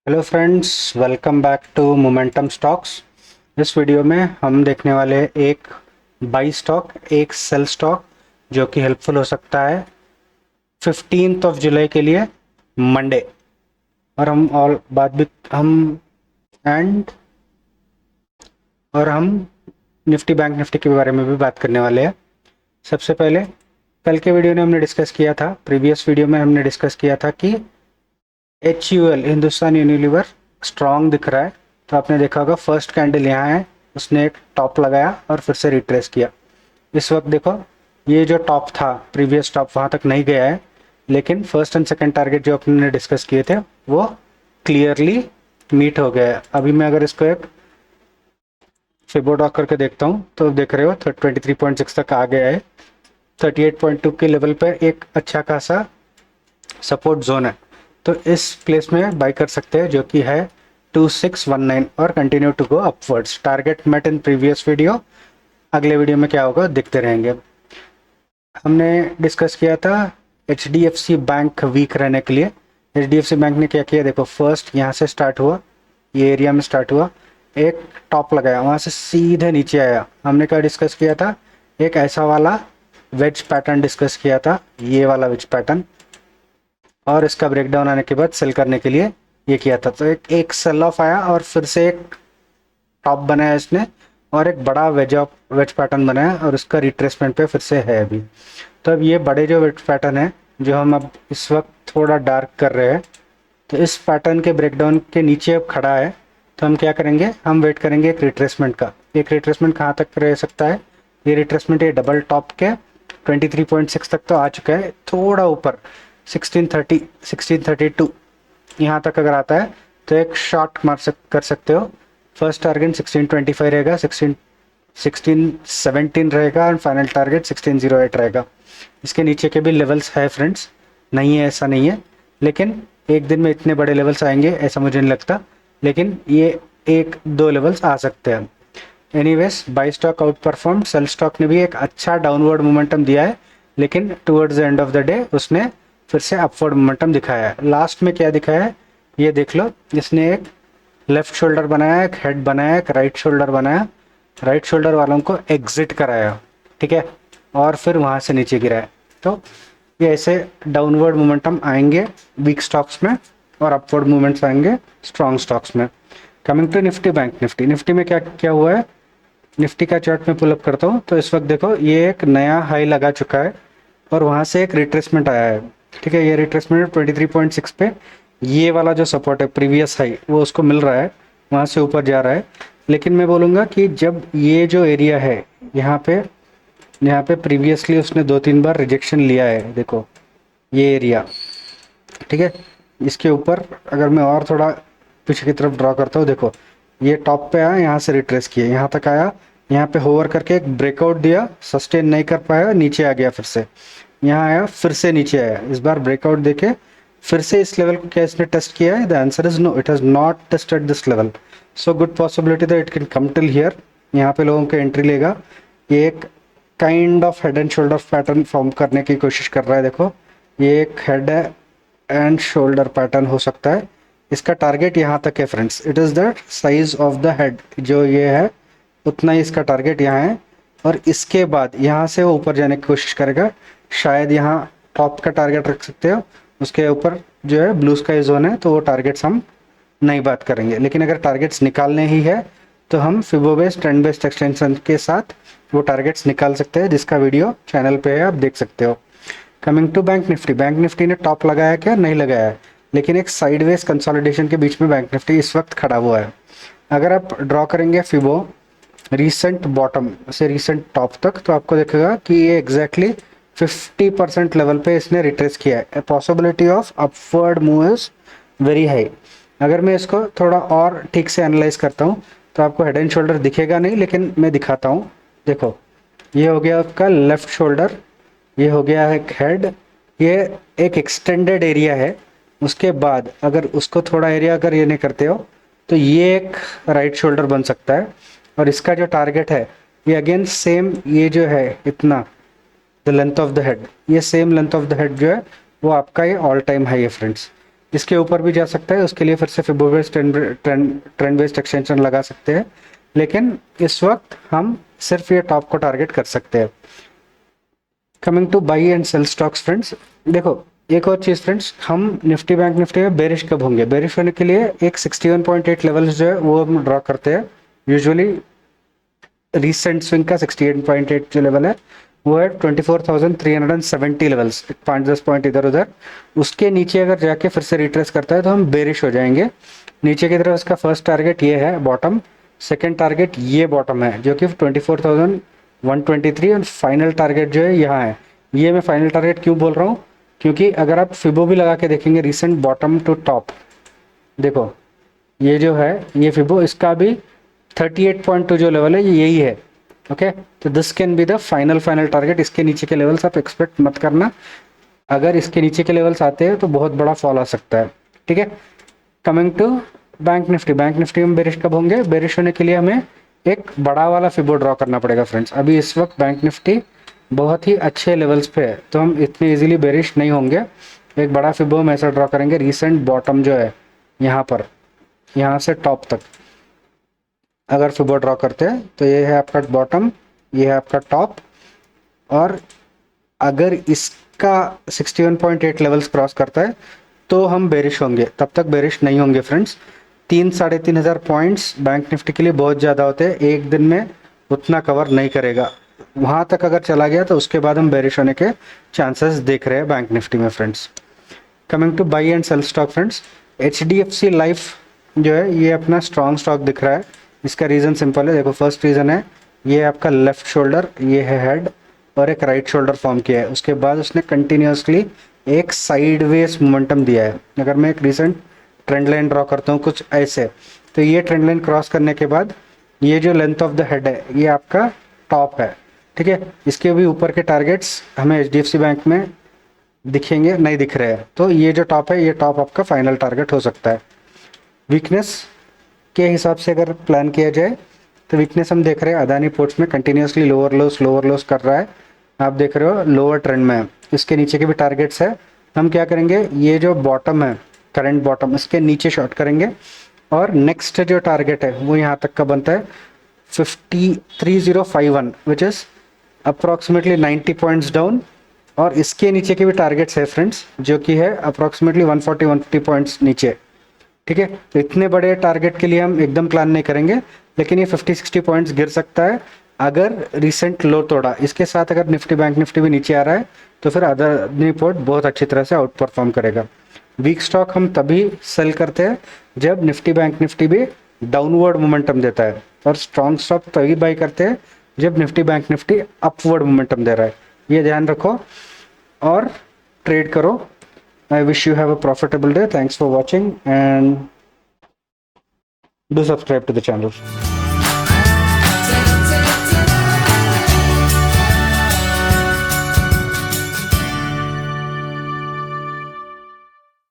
Hello friends, welcome back to Momentum Stocks. इस video में हम देखने वाले हैं एक बाई स्टॉक, एक सेल स्टॉक जो कि हेल्पफुल हो सकता है 15 जुलाई के लिए, मंडे। और हम और बात भी हम एंड और हम निफ्टी बैंक निफ्टी के बारे में भी बात करने वाले हैं। सबसे पहले कल के वीडियो में हमने डिस्कस किया था, प्रीवियस वीडियो में हमने डिस्कस किया था कि HUL हिंदुस्तान यूनिलीवर स्ट्रॉन्ग दिख रहा है। तो आपने देखा होगा फर्स्ट कैंडल यहाँ है, उसने एक टॉप लगाया और फिर से रिट्रेस किया। इस वक्त देखो, ये जो टॉप था प्रीवियस टॉप वहाँ तक नहीं गया है, लेकिन फर्स्ट एंड सेकंड टारगेट जो अपने डिस्कस किए थे वो क्लियरली मीट हो गया है। अभी मैं अगर इसको एक फिबो ड्रॉ करके देखता हूँ तो देख रहे हो 23.6 तक आ गया है। 38.2 के लेवल पर एक अच्छा खासा सपोर्ट जोन है, तो इस प्लेस में बाय कर सकते हैं, जो कि है 2619 और continue to go upwards. Target met in previous video, अगले वीडियो में क्या होगा देखते रहेंगे। हमने डिस्कस किया था HDFC बैंक वीक रहने के लिए। HDFC बैंक ने क्या किया, देखो फर्स्ट यहाँ से स्टार्ट हुआ, ये एरिया में स्टार्ट हुआ, एक टॉप लगाया, वहाँ से सीधे नीचे आया। हमने क्या डिस्कस किया था, एक ऐसा वाला वेज पैटर्न डिस्कस किया था, ये वाला वेज पैटर्न, और इसका ब्रेकडाउन आने के बाद सेल करने के लिए ये किया था। तो एक सेल ऑफ आया और फिर से एक टॉप बनाया इसने और एक बड़ा वेज पैटर्न बनाया और उसका रिट्रेसमेंट पे फिर से है अभी। तो अब ये बड़े जो वेज पैटर्न है जो हम अब इस वक्त थोड़ा डार्क कर रहे हैं, तो इस पैटर्न के ब्रेकडाउन के नीचे अब खड़ा है। तो हम क्या करेंगे, हम वेट करेंगे एक रिट्रेसमेंट का। एक रिट्रेसमेंट कहाँ तक रह सकता है, ये रिट्रेसमेंट ये डबल टॉप के 23.6 तक तो आ चुका है, थोड़ा ऊपर 1630 1632 यहाँ तक अगर आता है तो एक शॉट कर सकते हो। फर्स्ट टारगेट 1625 रहेगा, 1617 रहेगा और फाइनल टारगेट 1608 रहेगा। इसके नीचे के भी लेवल्स है फ्रेंड्स, नहीं है ऐसा नहीं है, लेकिन एक दिन में इतने बड़े लेवल्स आएंगे ऐसा मुझे नहीं लगता, लेकिन ये एक दो लेवल्स आ सकते हैं। Anyways, buy stock outperform, sell stock ने भी एक अच्छा डाउनवर्ड मोमेंटम दिया है, लेकिन towards the end of the day उसने फिर से अपवर्ड मोमेंटम दिखाया है। लास्ट में क्या दिखाया है ये देख लो, इसने एक लेफ्ट शोल्डर बनाया, एक हेड बनाया, एक राइट शोल्डर बनाया, राइट शोल्डर वालों को एग्जिट कराया, ठीक है, और फिर वहाँ से नीचे गिराया। तो ये ऐसे डाउनवर्ड मोमेंटम आएंगे वीक स्टॉक्स में और अपवर्ड मूवमेंट्स आएंगे स्ट्रॉन्ग स्टॉक्स में। Coming to Nifty bank Nifty, Nifty में क्या क्या हुआ है, निफ्टी का चार्ट में पुलअप करता हूँ तो इस वक्त देखो ये एक नया हाई लगा चुका है और वहाँ से एक रिट्रेसमेंट आया है, ठीक है। ये रिट्रेसमेंट 23.6 पे, ये वाला जो सपोर्ट है प्रीवियस हाई वो उसको मिल रहा है, वहाँ से ऊपर जा रहा है। लेकिन मैं बोलूँगा कि जब ये जो एरिया है यहाँ पे प्रीवियसली उसने 2-3 बार रिजेक्शन लिया है, देखो ये एरिया, ठीक है। इसके ऊपर अगर मैं और थोड़ा पीछे की तरफ ड्रॉ करता हूँ, देखो ये टॉप पे आया, यहाँ से रिट्रेस किया, यहाँ तक आया, यहाँ पे होवर करके एक ब्रेकआउट दिया, सस्टेन नहीं कर पाया, नीचे आ गया, फिर से यहाँ आया, फिर से नीचे आया। इस बार ब्रेकआउट देके फिर से इस लेवल को क्या इसने टेस्ट किया है, the answer is no, it has not tested this level. So good possibility that it can come till here, यहाँ पे लोगों के एंट्री लेगा। ये एक kind of head and shoulder pattern form करने की कोशिश कर रहा है, देखो ये एक हेड एंड शोल्डर पैटर्न हो सकता है। इसका टारगेट यहाँ तक है friends, it is the size of the head, जो ये है उतना ही इसका टारगेट यहाँ है, और इसके बाद यहाँ से वो ऊपर जाने की कोशिश करेगा। शायद यहाँ टॉप का टारगेट रख सकते हो, उसके ऊपर जो है ब्लू स्काई जोन है, तो वो टारगेट्स हम नहीं बात करेंगे। लेकिन अगर टारगेट्स निकालने ही है तो हम फिबो बेस्ड ट्रेंड बेस्ड एक्सटेंशन के साथ वो टारगेट्स निकाल सकते हैं, जिसका वीडियो चैनल पे है, आप देख सकते हो। Coming to Bank Nifty, bank Nifty ने टॉप लगाया क्या, नहीं लगाया है, लेकिन एक साइडवेज कंसोलिडेशन के बीच में बैंक निफ्टी इस वक्त खड़ा हुआ है। अगर आप ड्रॉ करेंगे फिबो रीसेंट बॉटम से रीसेंट टॉप तक, तो आपको देखेगा कि ये एग्जैक्टली 50% लेवल पे इसने रिट्रेस किया है। Possibility of upward move is very high. अगर मैं इसको थोड़ा और ठीक से एनालाइज करता हूँ तो आपको हेड एंड शोल्डर दिखेगा नहीं, लेकिन मैं दिखाता हूँ। देखो ये हो गया आपका लेफ्ट शोल्डर, ये हो गया एक हेड, ये एक एक्सटेंडेड एरिया है। उसके बाद अगर उसको थोड़ा एरिया अगर ये नहीं करते हो तो ये एक राइट शोल्डर बन सकता है, और इसका जो टारगेट है ये अगेन सेम, ये जो है इतना the length of the head, ये same length of the head जो है वो आपका ये ऑल टाइम हाई है फ्रेंड्स। इसके ऊपर भी जा सकता है, उसके लिए फिर से फिबो बेस्ड ट्रेंड बेस्ड एक्सटेंशन लगा सकते हैं, लेकिन इस वक्त हम सिर्फ ये टॉप को टारगेट कर सकते हैं। Coming to buy and sell stocks friends, देखो एक और चीज़ फ्रेंड्स, हम निफ्टी बैंक निफ्टी में बेरिश कब होंगे? बेरिश होने के लिए एक 61.8 लेवल्स जो है वो हम ड्रॉ करते हैं यूजुअली। रिसेंट स्विंग का 68.8 जो लेवल है वो है 24,370 लेवल्स, 5-10 पॉइंट इधर उधर। उसके नीचे अगर जाके फिर से रिट्रेस करता है तो हम बेरिश हो जाएंगे। नीचे की तरफ इसका फर्स्ट टारगेट ये है बॉटम, सेकेंड टारगेट ये बॉटम है जो कि 24,123, और फाइनल टारगेट जो है यहाँ है। ये मैं फाइनल टारगेट क्यों बोल रहा हूँ? क्योंकि अगर आप फिबो भी लगा के देखेंगे रिसेंट बॉटम टू टॉप, देखो ये जो है ये फिबो, इसका भी 38.2 जो लेवल है ये यही है। ओके, तो this can be the final target. इसके नीचे के लेवल्स आप एक्सपेक्ट मत करना, अगर इसके नीचे के लेवल्स आते हैं तो बहुत बड़ा फॉल आ सकता है। ठीक है, coming to Bank Nifty, bank Nifty में बेरिश कब होंगे? बेरिश होने के लिए हमें एक बड़ा वाला फिबो ड्रॉ करना पड़ेगा फ्रेंड्स। अभी इस वक्त बैंक निफ्टी बहुत ही अच्छे लेवल्स पे है, तो हम इतने इजीली बेरिश नहीं होंगे। एक बड़ा फिबो हम ऐसा ड्रॉ करेंगे, रिसेंट बॉटम जो है यहाँ पर, यहाँ से टॉप तक अगर फिबो ड्रॉ करते हैं तो ये है आपका बॉटम, ये है आपका टॉप, और अगर इसका 61.8 लेवल्स क्रॉस करता है तो हम बेरिश होंगे, तब तक बेरिश नहीं होंगे फ्रेंड्स। 3-3.5 पॉइंट्स बैंक निफ्टी के लिए बहुत ज़्यादा होते हैं, एक दिन में उतना कवर नहीं करेगा। वहाँ तक अगर चला गया तो उसके बाद हम बेरिश होने के चांसेस देख रहे हैं बैंक निफ्टी में friends. Coming to buy and sell stock friends, HDFC life जो है ये अपना स्ट्रॉन्ग स्टॉक दिख रहा है। इसका रीज़न सिंपल है, देखो फर्स्ट रीज़न है ये आपका लेफ्ट शोल्डर, ये है हेड, और एक राइट शोल्डर फॉर्म किया है। उसके बाद उसने कंटिन्यूसली एक साइडवेज मोमेंटम दिया है। अगर मैं एक रिसेंट ट्रेंड लाइन ड्रॉ करता हूँ कुछ ऐसे, तो ये ट्रेंड लाइन क्रॉस करने के बाद ये जो लेंथ ऑफ द हेड है ये आपका टॉप है। ठीक है, इसके भी ऊपर के टारगेट्स हमें HDFC बैंक में दिखेंगे, नहीं दिख रहे हैं, तो ये जो टॉप है ये टॉप आपका फाइनल टारगेट हो सकता है। वीकनेस के हिसाब से अगर प्लान किया जाए तो वीकनेस हम देख रहे हैं अदानी पोर्ट्स में कंटिन्यूसली लोअर लोस कर रहा है। आप देख रहे हो लोअर ट्रेंड में है। इसके नीचे के भी टारगेट्स है। हम क्या करेंगे, ये जो बॉटम है करंट बॉटम, इसके नीचे शॉर्ट करेंगे, और नेक्स्ट जो टारगेट है वो यहाँ तक का बनता है 53,051 which is approximately 90 points down. और इसके नीचे के भी टारगेट्स है फ्रेंड्स जो कि है अप्रॉक्सीमेटली 140 पॉइंट्स नीचे। ठीक है, तो इतने बड़े टारगेट के लिए हम एकदम प्लान नहीं करेंगे, लेकिन ये 50-60 पॉइंट्स गिर सकता है अगर रिसेंट लो तोड़ा। इसके साथ अगर निफ्टी बैंक निफ्टी भी नीचे आ रहा है तो फिर अदानी पोर्ट बहुत अच्छी तरह से आउट परफॉर्म करेगा। वीक स्टॉक हम तभी सेल करते हैं जब निफ्टी बैंक निफ्टी भी डाउनवर्ड मोमेंटम देता है, और स्ट्रॉन्ग स्टॉक तभी बाई करते हैं जब Nifty bank Nifty upward momentum दे रहा है। ये ध्यान रखो और ट्रेड करो। I wish you have a profitable day. Thanks for watching and do subscribe to the channel.